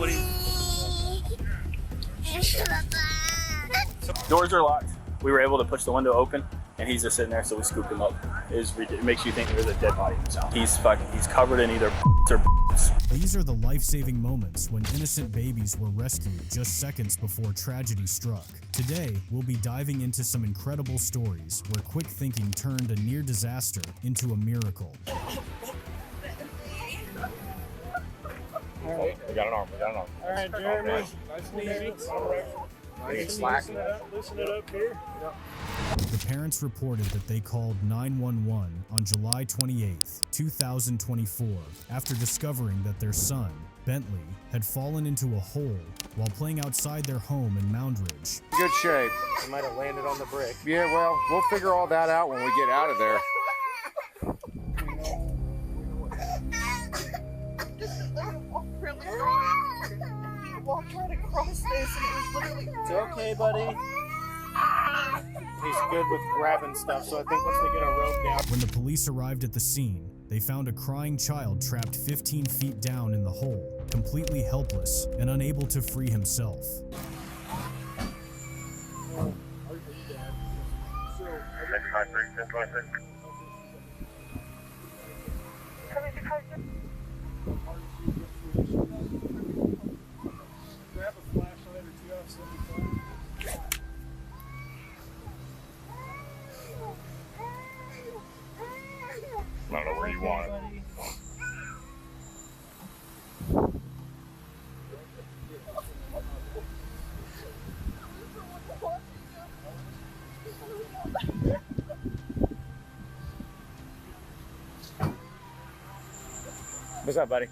what do you... Doors are locked. We were able to push the window open, and he's just sitting there, so we scooped him up. It makes you think there's a dead body in his house. He's covered in either or. These are the life-saving moments when innocent babies were rescued just seconds before tragedy struck. Today, we'll be diving into some incredible stories where quick thinking turned a near disaster into a miracle. We got an arm. All right, Jeremy. Nice and easy. Loosen it up here. The parents reported that they called 911 on July 28, 2024, after discovering that their son, Bentley, had fallen into a hole while playing outside their home in Moundridge. Good shape. He might have landed on the brick. Yeah, well, we'll figure all that out when we get out of there. He walked right across this and it was literally... It's okay, buddy. He's good with grabbing stuff, so I think once they get a rope down... When the police arrived at the scene, they found a crying child trapped 15 feet down in the hole, completely helpless and unable to free himself. Grab a flashlight or two off somebody's phone. I don't know where you want it. What's up, buddy?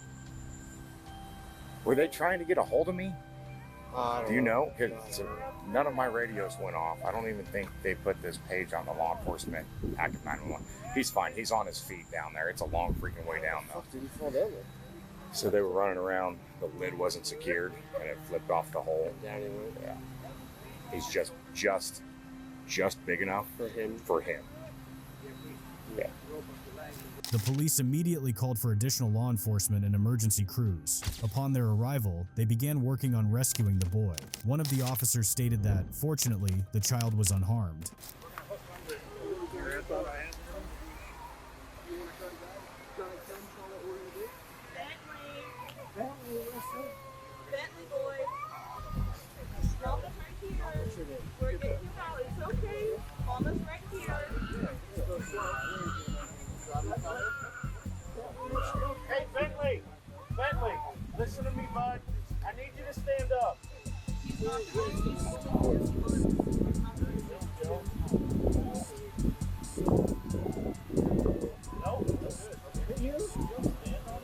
Were they trying to get a hold of me? Do you know? Because none of my radios went off. I don't even think they put this page on the law enforcement active 911. He's fine. He's on his feet down there. It's a long freaking way down, though. Did he fall over? So they were running around. The lid wasn't secured, and it flipped off the hole. Down he went. Yeah. He's just big enough For him. Yeah. The police immediately called for additional law enforcement and emergency crews. Upon their arrival, they began working on rescuing the boy. One of the officers stated that, fortunately, the child was unharmed. Bentley boy. Almost right here. We're getting him out. It's okay. Almost right here. Hey, Bentley! Bentley! Listen to me, bud. I need you to stand up. No? Good. You? Stand on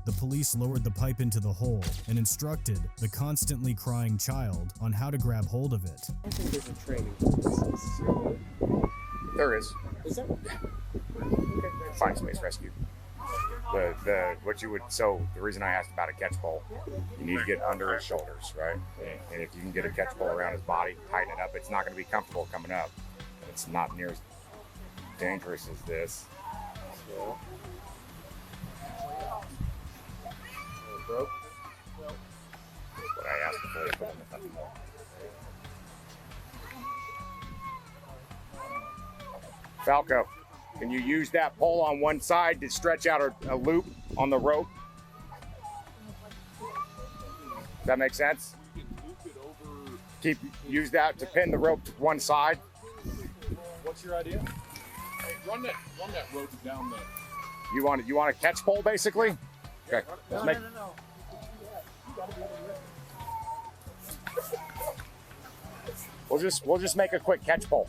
The police lowered the pipe into the hole and instructed the constantly crying child on how to grab hold of it. I think there's a training process. There is. Is there? Find space rescue. The reason I asked about a catch pole, you need to get under his shoulders, right? And if you can get a catch pole around his body, tighten it up. It's not going to be comfortable coming up. It's not near as dangerous as this. Yeah. Broke. What I asked before they put in the nothing more. Falco, can you use that pole on one side to stretch out a loop on the rope? Does that make sense? Use that to pin the rope to one side. What's your idea? Hey, run that rope down there. You want a catch pole basically? Okay. No. We'll just make a quick catch pole.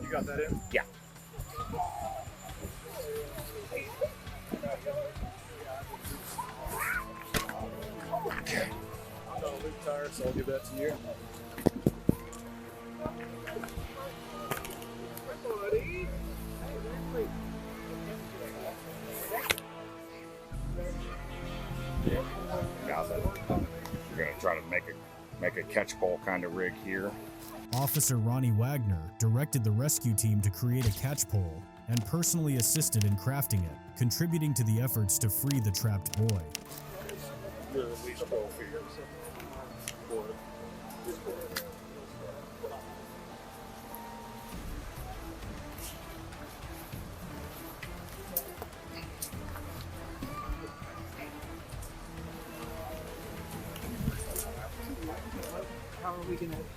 You got that in? Yeah. I'm got a loop tire, so I'll give that to you. Buddy. catch pole kind of rig here. Officer Ronnie Wagner directed the rescue team to create a catch pole and personally assisted in crafting it, contributing to the efforts to free the trapped boy.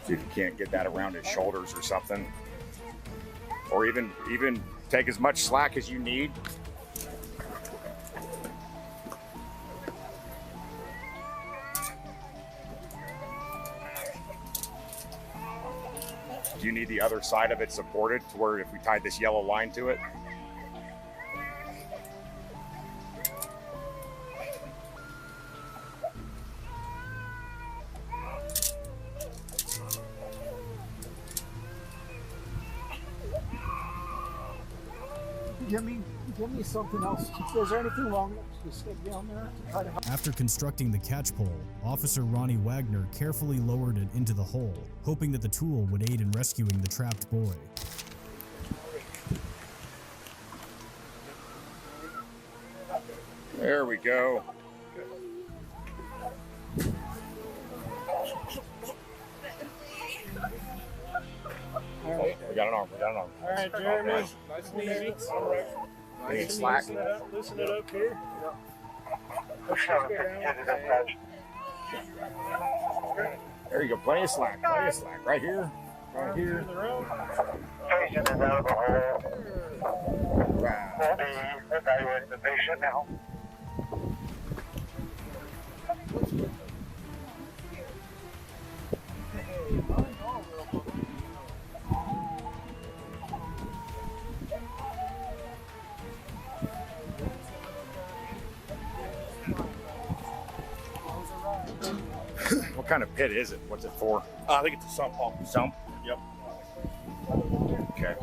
See if you can't get that around his shoulders or something. Or even take as much slack as you need. Do you need the other side of it supported to where if we tied this yellow line to it? Give me something else. Is there anything wrong with the stick down there to try to help? After constructing the catch pole, Officer Ronnie Wagner carefully lowered it into the hole, hoping that the tool would aid in rescuing the trapped boy. There we go. We got an arm. All right, Jeremy. Nice and easy. Need slack. Loosen it up here. There you go. Plenty of slack. Plenty of slack. Right here. Right here. Patient is out of the hole. Right. We'll be evaluating the patient now. What kind of pit is it? What's it for? I think it's a sump pump. Sump? Yep. Okay.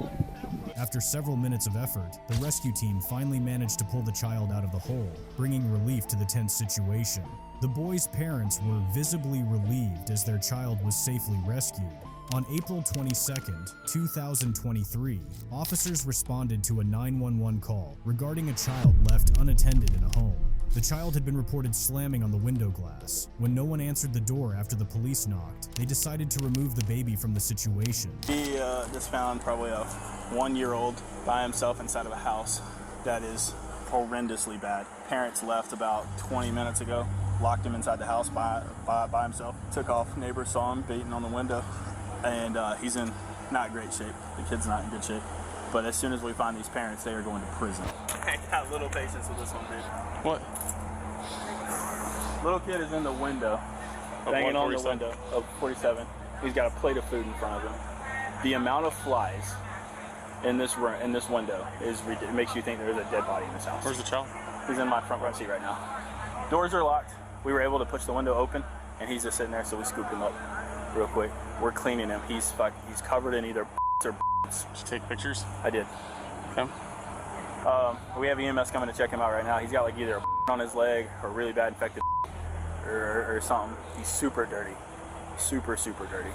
After several minutes of effort, the rescue team finally managed to pull the child out of the hole, bringing relief to the tense situation. The boy's parents were visibly relieved as their child was safely rescued. On April 22nd, 2023, officers responded to a 911 call regarding a child left unattended in a home. The child had been reported slamming on the window glass. When no one answered the door after the police knocked, they decided to remove the baby from the situation. He just found probably a 1-year-old by himself inside of a house that is horrendously bad. Parents left about 20 minutes ago, locked him inside the house by himself. Took off, neighbors saw him beating on the window, and he's in not great shape. The kid's not in good shape. But as soon as we find these parents, they are going to prison. I got little patience with this one, dude. What? Little kid is in the window, banging on the window of 47. He's got a plate of food in front of him. The amount of flies in this room, in this window, is ridiculous. It makes you think there's a dead body in this house. Where's the child? He's in my front row seat right now. Doors are locked. We were able to push the window open, and he's just sitting there, so we scooped him up real quick. We're cleaning him. He's covered in either or. Did you take pictures? I did. Okay. We have EMS coming to check him out right now. He's got like either a on his leg or really bad infected or something. He's super dirty. Super dirty.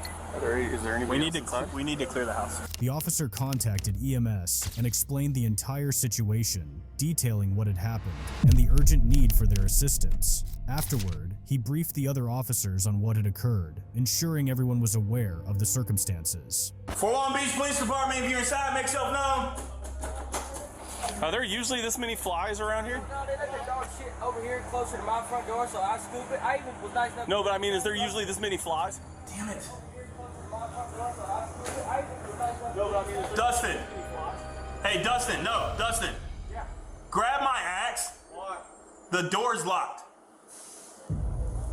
Is there anybody we need to clear the house. The officer contacted EMS and explained the entire situation, detailing what had happened and the urgent need for their assistance. Afterward, he briefed the other officers on what had occurred, ensuring everyone was aware of the circumstances. For Long Beach Police Department, if you're inside, make yourself known. Are there usually this many flies around here? No, they let their dog shit over here closer to my front door, so I scoop it. I even was nice enough. No, but I mean, is there usually this many flies? Damn it. Dustin. Hey, Dustin. No, Dustin. Yeah. Grab my axe. What? The door's locked.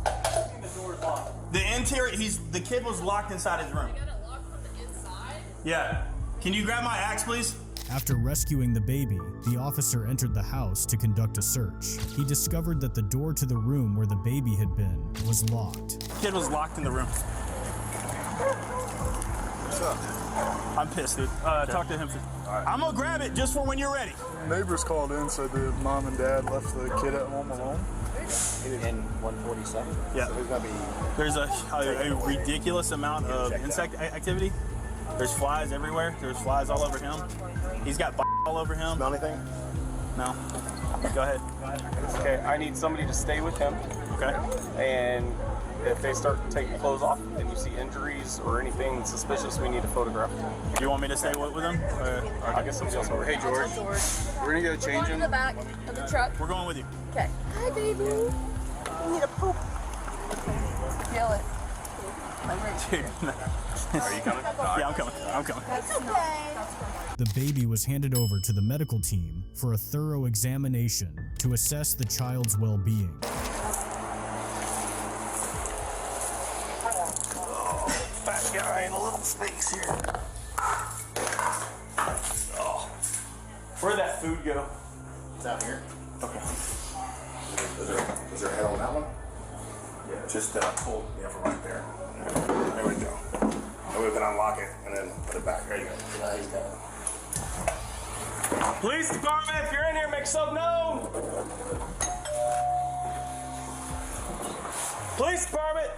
The door's locked. The interior, the kid was locked inside his room. You got it locked from the inside? Yeah. Can you grab my axe, please? After rescuing the baby, the officer entered the house to conduct a search. He discovered that the door to the room where the baby had been was locked. The kid was locked in the room. What's up? I'm pissed, dude. Talk to him. I'm gonna grab it just for when you're ready. Neighbors called in, said that mom and dad left the kid at home alone. in 147. Yeah. So there's gonna be. There's a ridiculous amount of insect activity. There's flies everywhere. There's flies all over him. He's got all over him. Smell anything? No. Go ahead. Okay, I need somebody to stay with him. Okay. And if they start taking clothes off and you see injuries or anything suspicious, we need a photograph. Do you want me to stay with him? Or I guess somebody else over. Hey, George. We're gonna go change him. In the back of the truck. We're going with you. Okay. Hi, baby. You need a poop. Feel it. Dude. Are you coming? Yeah, I'm coming. I'm coming. That's okay. The baby was handed over to the medical team for a thorough examination to assess the child's well-being. Fat guy in a little space here. Oh. Where'd that food go? It's out here. Okay. Was there a head on that one? Yeah, just pull the upper right there. There we go. And we can unlock it and then put it back. There you go. Police department, if you're in here, make yourself known. Police department.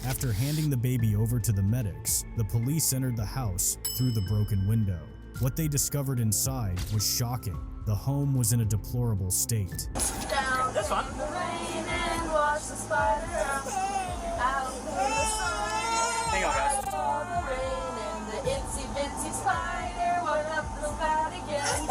After handing the baby over to the medics, the police entered the house through the broken window. What they discovered inside was shocking. The home was in a deplorable state. Down. That's fine. The rain and wash the spider out. Out in the sun. Hang on, guys. All the rain and the itsy bitsy spider went up the spout again.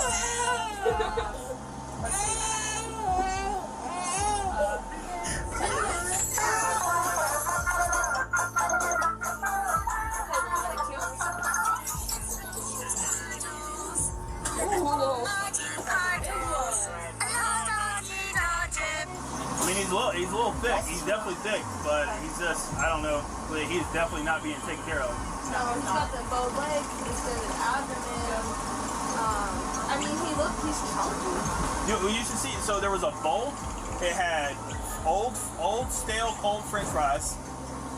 I mean, he's a little thick. He's definitely thick, but he's just, I don't know. He's definitely not being taken care of. No, he's got the bow legs, he's got an abdomen. I mean, he's chunky. You should see, so there was a bowl. It had old stale cold french fries,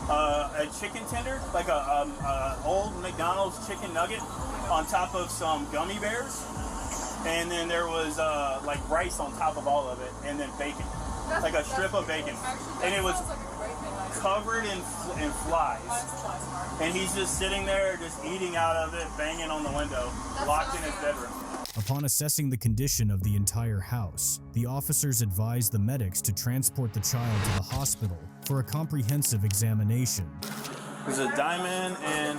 a chicken tender, like a old McDonald's chicken nugget on top of some gummy bears. And then there was like rice on top of all of it, and then bacon. Like a strip of bacon. And it was covered in flies. And he's just sitting there, just eating out of it, banging on the window, locked in his bedroom. Upon assessing the condition of the entire house, the officers advised the medics to transport the child to the hospital for a comprehensive examination. There's a Diamond and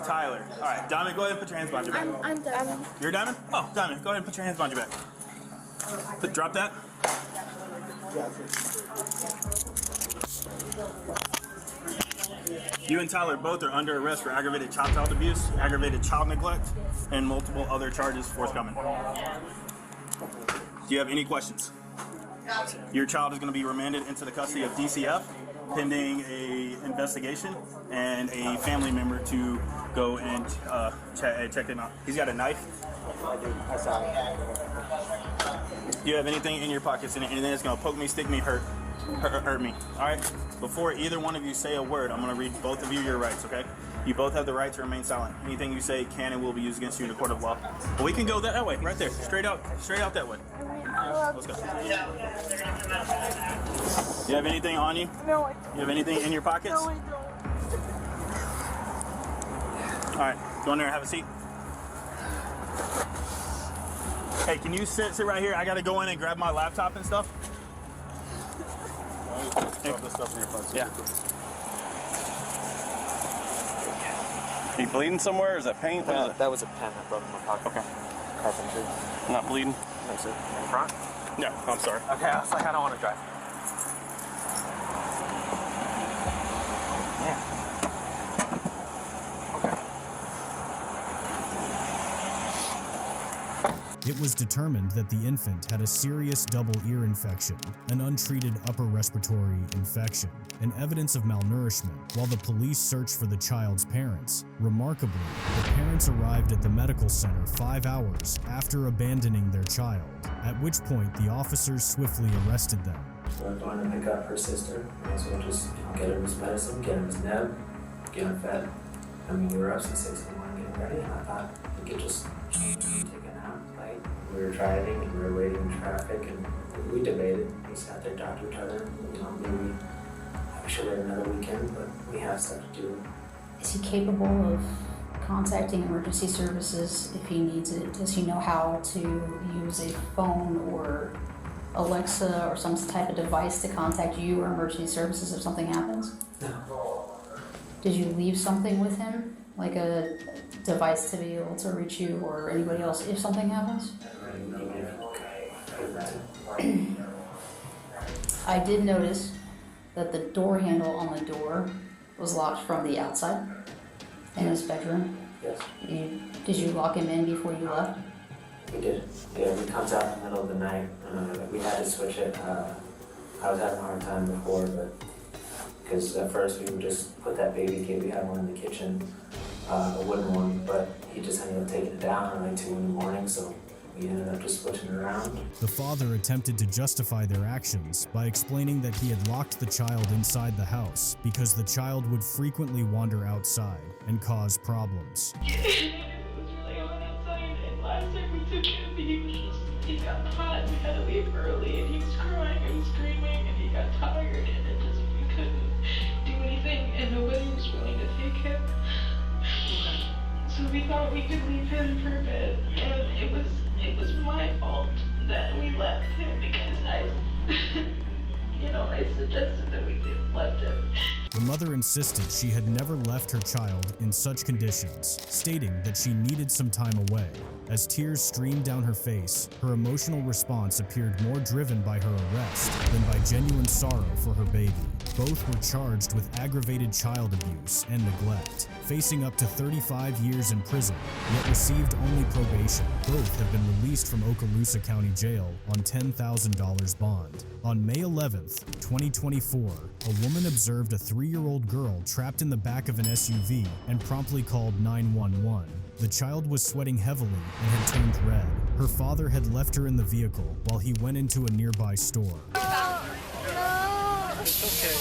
Tyler. All right, Diamond, go ahead and put your hands behind your back. I'm Diamond. You're Diamond? Oh, Diamond, go ahead and put your hands behind your back. Drop that. You and Tyler both are under arrest for aggravated child abuse, aggravated child neglect, and multiple other charges forthcoming. Do you have any questions? Your child is going to be remanded into the custody of DCF pending a investigation and a family member to go and check him out. He's got a knife. Do you have anything in your pockets, anything that's going to poke me, stick me, hurt me? All right? Before either one of you say a word, I'm going to read both of you your rights, okay? You both have the right to remain silent. Anything you say can and will be used against you in a court of law. But we can go that way, right there, straight out that way. Let's go. You have anything on you? No, I don't. You have anything in your pockets? No, I don't. All right, go in there and have a seat. Hey, can you sit right here? I got to go in and grab my laptop and stuff. Drop this stuff in your front seat. Yeah. Are you bleeding somewhere? Is that paint? What is it? That was a pen I broke in my pocket. Okay. Carpentry. Not bleeding? No, sir. In front? No, I'm sorry. Okay, I was like, I don't want to drive. Yeah. It was determined that the infant had a serious double ear infection, an untreated upper respiratory infection, and evidence of malnourishment. While the police searched for the child's parents, remarkably, the parents arrived at the medical center 5 hours after abandoning their child, at which point the officers swiftly arrested them. So I'm going to pick up her sister, and so just get her his medicine, get him his neb, get him fed. I mean, we were up since 6 in the morning getting ready, and I thought, we could just change and take a nap. Like, we were driving and we were waiting in traffic and we debated. We sat there, talked to each other. You know, maybe we should wait another weekend, but we have stuff to do. Is he capable of contacting emergency services if he needs it? Does he know how to use a phone or Alexa or some type of device to contact you or emergency services if something happens? No. Did you leave something with him? Like a device to be able to reach you or anybody else if something happens? I did notice that the door handle on the door was locked from the outside in his bedroom. Yes. Did you lock him in before you left? We did. Yeah, he comes out in the middle of the night. We had to switch it. I was having a hard time before, but because at first we would just put that baby cage, we had one in the kitchen, a wooden one, but he just ended up taking it down at like 2 in the morning, so we ended up just switching it around. The father attempted to justify their actions by explaining that he had locked the child inside the house because the child would frequently wander outside and cause problems. It was really hot outside, and last time we took him, he got hot and we had to leave early, and he was crying and screaming, and he got tired, and we couldn't do anything, and nobody was willing to take him. So we thought we could leave him for a bit, and it was my fault that we left him because I suggested that we left him. The mother insisted she had never left her child in such conditions, stating that she needed some time away. As tears streamed down her face, her emotional response appeared more driven by her arrest than by genuine sorrow for her baby. Both were charged with aggravated child abuse and neglect, facing up to 35 years in prison, yet received only probation. Both have been released from Okaloosa County Jail on $10,000 bond. On May 11th, 2024, a woman observed a 3-year-old girl trapped in the back of an SUV and promptly called 911. The child was sweating heavily and had turned red. Her father had left her in the vehicle while he went into a nearby store. It's okay.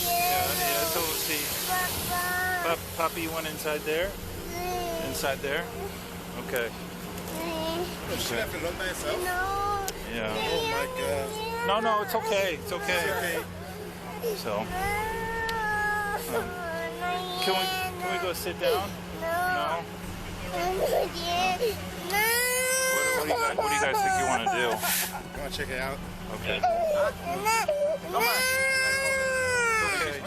Yeah, so we'll see. Poppy, you went inside there? Inside there? Okay. Should have to look by yourself? No. Yeah. Oh my God. No, it's okay. It's okay. So. Can we go sit down? No. What do you guys think you want to do? You want to check it out? Okay. Come on. Okay.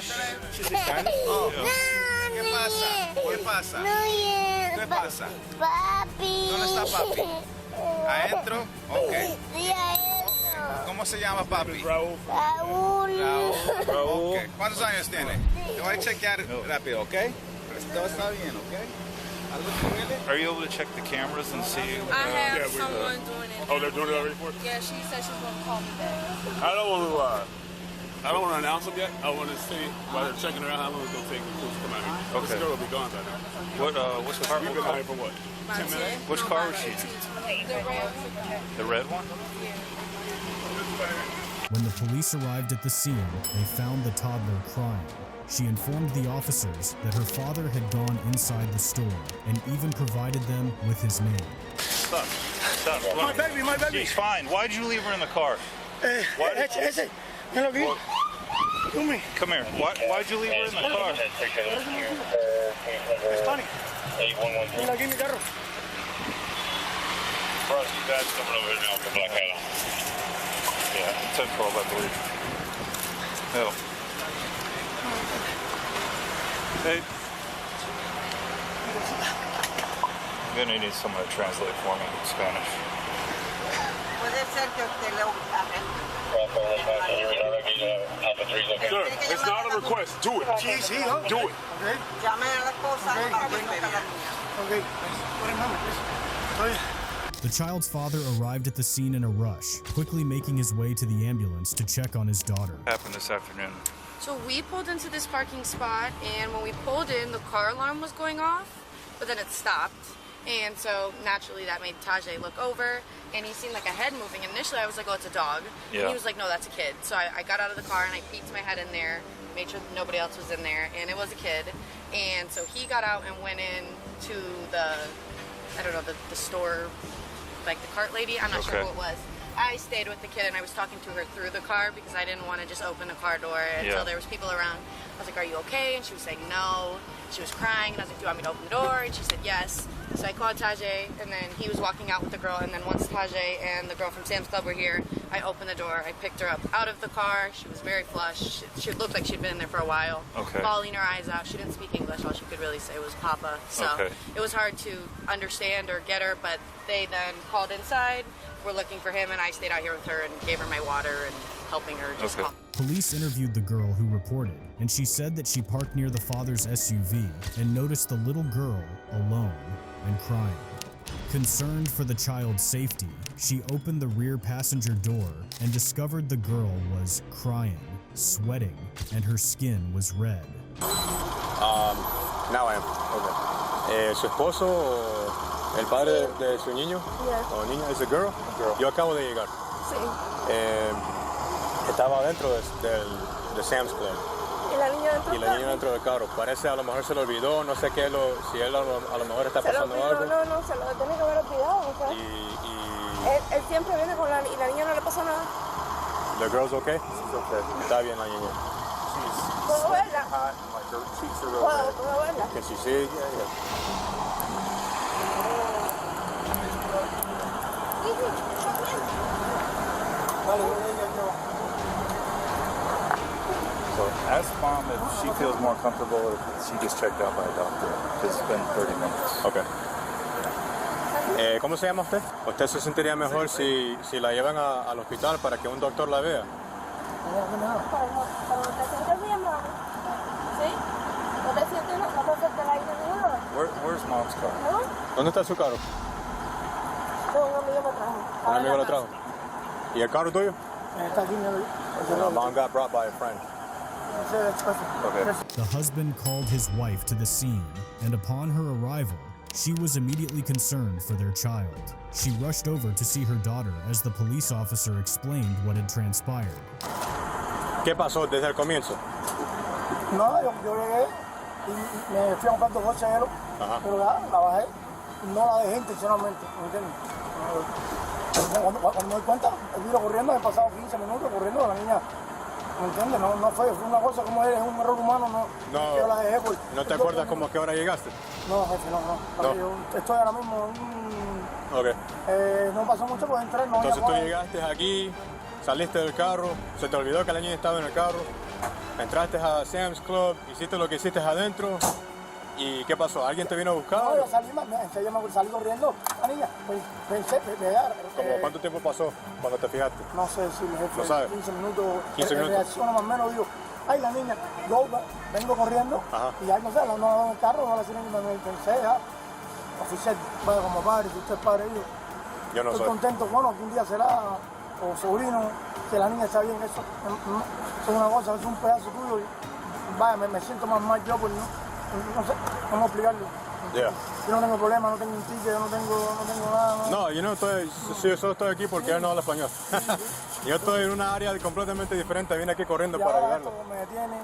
She's excited. Oh. ¿Qué pasa? ¿Qué pasa? ¿Qué pasa? Papi. ¿Dónde está papi? ¿Adentro? Ok. Sí, adentro. ¿Cómo se llama papi? Raúl. Raúl. Okay. ¿Cuántos años tiene? Te voy a chequear rápido, ¿ok? Todo está bien, ¿ok? Are you able to check the cameras and see? I have someone doing it. Oh, they're doing it already for us? Yeah, she said she's going to call me back. I don't want to announce them yet. I want to see while they're checking around how long it's going to take the crews to come out here. Okay. This girl will be gone by now. Which car? We've been out here for what? 10 minutes? Which car was she in? The red one. The red one? When the police arrived at the scene, they found the toddler crying. She informed the officers that her father had gone inside the store and even provided them with his name. Stop. My baby. She's fine. Why'd you leave her in the car? Ese. Mira aquí. Come here. Why'd you leave her in the car? Hispanic. Mira aquí mi carro. Bro, you guys coming over here now for Black Island. Yeah, 10-12, I believe. No. Hey. I'm gonna need someone to translate for me in Spanish. Puede ser que usted le Sir, it's not a request. Do it. Do it. Okay. Llame a la esposa. Okay. The child's father arrived at the scene in a rush, quickly making his way to the ambulance to check on his daughter. Happened this afternoon. So we pulled into this parking spot, and when we pulled in, the car alarm was going off, but then it stopped. And so naturally that made Tajay look over, and he seen like a head moving. And initially I was like, oh, it's a dog. Yeah. And he was like, no, that's a kid. So I got out of the car and I peeked my head in there, made sure that nobody else was in there, and it was a kid. And so he got out and went in to the I don't know, the store, like the cart lady. I'm not sure who it was. I stayed with the kid and I was talking to her through the car because I didn't want to just open the car door until there was people around. I was like, are you okay? And she was saying no. She was crying and I was like, do you want me to open the door? And she said yes. So I called Tajay and then he was walking out with the girl, and then once Tajay and the girl from Sam's Club were here, I opened the door. I picked her up out of the car. She was very flushed. She looked like she'd been in there for a while. Bawling her eyes out. She didn't speak English. All she could really say was Papa. So it was hard to understand or get her, but they then called inside. We're looking for him, and I stayed out here with her and gave her my water and helping her just call. Police interviewed the girl who reported, and she said that she parked near the father's SUV and noticed the little girl alone and crying. Concerned for the child's safety, she opened the rear passenger door and discovered the girl was crying, sweating, and her skin was red. Now I am. Okay. ¿Su esposo, el padre de su niño? ¿O niña? ¿Es a girl? Yo acabo de llegar. Sí. Estaba dentro de Sam's Club. ¿Y la niña dentro? Y la niña dentro del carro. Parece a lo mejor se lo olvidó, no sé qué, si él a lo mejor está pasando algo. No, se lo tiene que haber olvidado. O sea, él siempre viene con y la niña no le pasa nada. The girl's okay? She's okay. Está bien la niña. ¿Puedo verla? ¿Puedo verla? Que si sí, So ask mom if she feels more comfortable if she gets checked out by a doctor, because it's been 30 minutes. Okay. ¿Cómo se llama usted? ¿Usted se sentiría mejor si la llevan al hospital para que un doctor la vea? Where's mom's car? ¿Dónde está su carro? Un amigo lo trajo. ¿Y el carro tuyo? Mom got brought by a friend. The husband called his wife to the scene, and upon her arrival, she was immediately concerned for their child. She rushed over to see her daughter as the police officer explained what had transpired. ¿Qué pasó desde el comienzo? No, yo llegué y me fui a comprar 2 bolsas de hielo, pero la bajé y no la dejé intencionalmente, ¿me entiendes? Cuando me doy cuenta, he ido corriendo, he pasado 15 minutos corriendo, la niña, ¿me entiendes? No fue una cosa como es un error humano, no yo la dejé por... ¿No te acuerdas como a qué hora llegaste? No, jefe, no. Yo estoy ahora mismo no pasó mucho por entrar, no. Entonces tú llegaste aquí, saliste del carro, se te olvidó que la niña estaba en el carro, entraste a Sam's Club, hiciste lo que hiciste adentro, ¿y qué pasó? ¿Alguien te vino a buscar? No, yo salí corriendo, la niña, pensé pegar. ¿Cuánto tiempo pasó cuando te fijaste? No sé si el jefe, ¿No sabes? 15 minutos, 15 minutos. Reacciono más o menos, digo, ay, la niña, yo vengo corriendo, y ya no sé, no en el carro, no la tienen, me pensé, oficial, bueno, como padre, si usted es padre, yo no estoy contento, bueno, que un día será, o sobrino, que la niña está bien, eso es una cosa, es un pedazo tuyo, y vaya, me siento más mal yo, pues no sé cómo explicarlo. Yeah. Yo no tengo problema, no tengo un ticket, yo no tengo nada. No, yo no estoy, yo solo estoy aquí porque él no habla español. Yo estoy en una área completamente diferente, vine aquí corriendo para ayudarlo. Me detienen.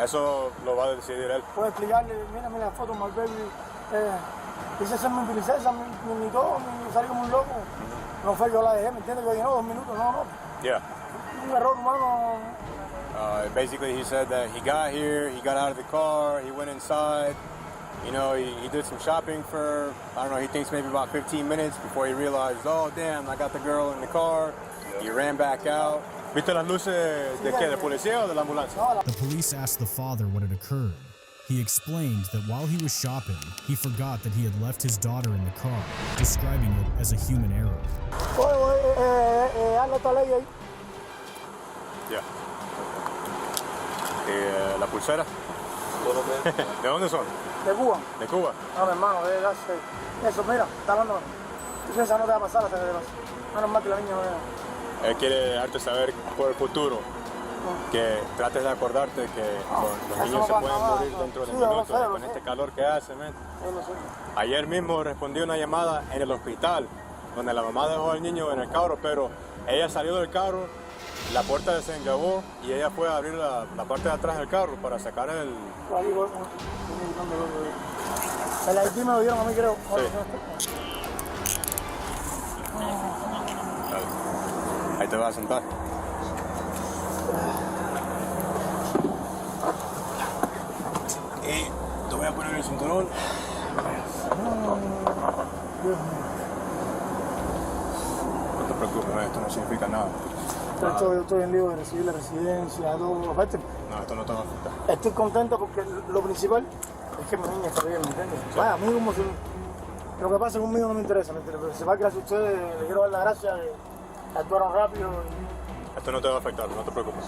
Eso lo va a decidir él. Puedo explicarle, mira la foto, my baby. Quise ser mi princesa, mi todo, salí como un loco. No fue, yo la dejé, ¿me entiendes? Yo dije, no, 2 minutos, no. Yeah. Un error humano. Basically, he said that he got here, he got out of the car, he went inside. You know, he did some shopping for, I don't know, he thinks maybe about 15 minutes before he realized, oh, damn, I got the girl in the car. He ran back out. ¿Viste las luces de qué? ¿De policía o de la ambulancia? The police asked the father what had occurred. He explained that while he was shopping, he forgot that he had left his daughter in the car, describing it as a human error. Yeah. ¿La pulsera? ¿De dónde son? ¿De Cuba? ¿De Cuba? No, mi hermano, eso, mira, está hablando. Eso no te va a pasar hasta que te pase. Menos mal que la niña no vea. Él quiere dejarte saber por el futuro que trates de acordarte que los niños se pueden morir dentro de minutos con este calor que hace, man. Ayer mismo respondí una llamada en el hospital donde la mamá dejó al niño en el carro, pero ella salió del carro, la puerta desengabó y ella fue a abrir la parte de atrás del carro para sacar el... El ID me lo dieron a mí, creo. Sí. Ahí te vas a sentar. Y te voy a poner el cinturón. No te preocupes, esto no significa nada. Yo estoy en lío de recibir la residencia, todo. Aparte, no, esto no te va a afectar. Estoy contento porque lo principal es que mi niña está bien, ¿me entiendes? Sí. Vaya, a mí como si lo que pasa conmigo no me interesa, ¿me entiendes? Pero se va gracias a ustedes, le quiero dar las gracias, actuaron rápido. Esto no te va a afectar, no te preocupes.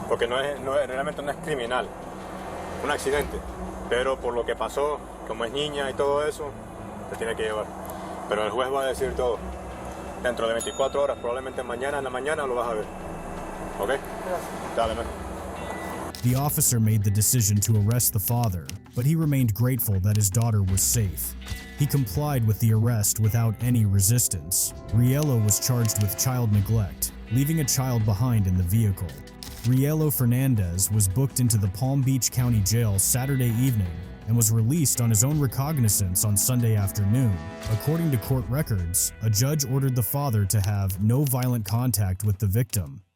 Porque realmente no es criminal, un accidente. Pero por lo que pasó, como es niña y todo eso, te tiene que llevar. Pero el juez va a decir todo. Dentro de 24 horas, probablemente mañana en la mañana lo vas a ver. ¿Ok? Dale, man. The officer made the decision to arrest the father, but he remained grateful that his daughter was safe. He complied with the arrest without any resistance. Riello was charged with child neglect, leaving a child behind in the vehicle. Riello Fernandez was booked into the Palm Beach County Jail Saturday evening and was released on his own recognizance on Sunday afternoon. According to court records, a judge ordered the father to have no violent contact with the victim.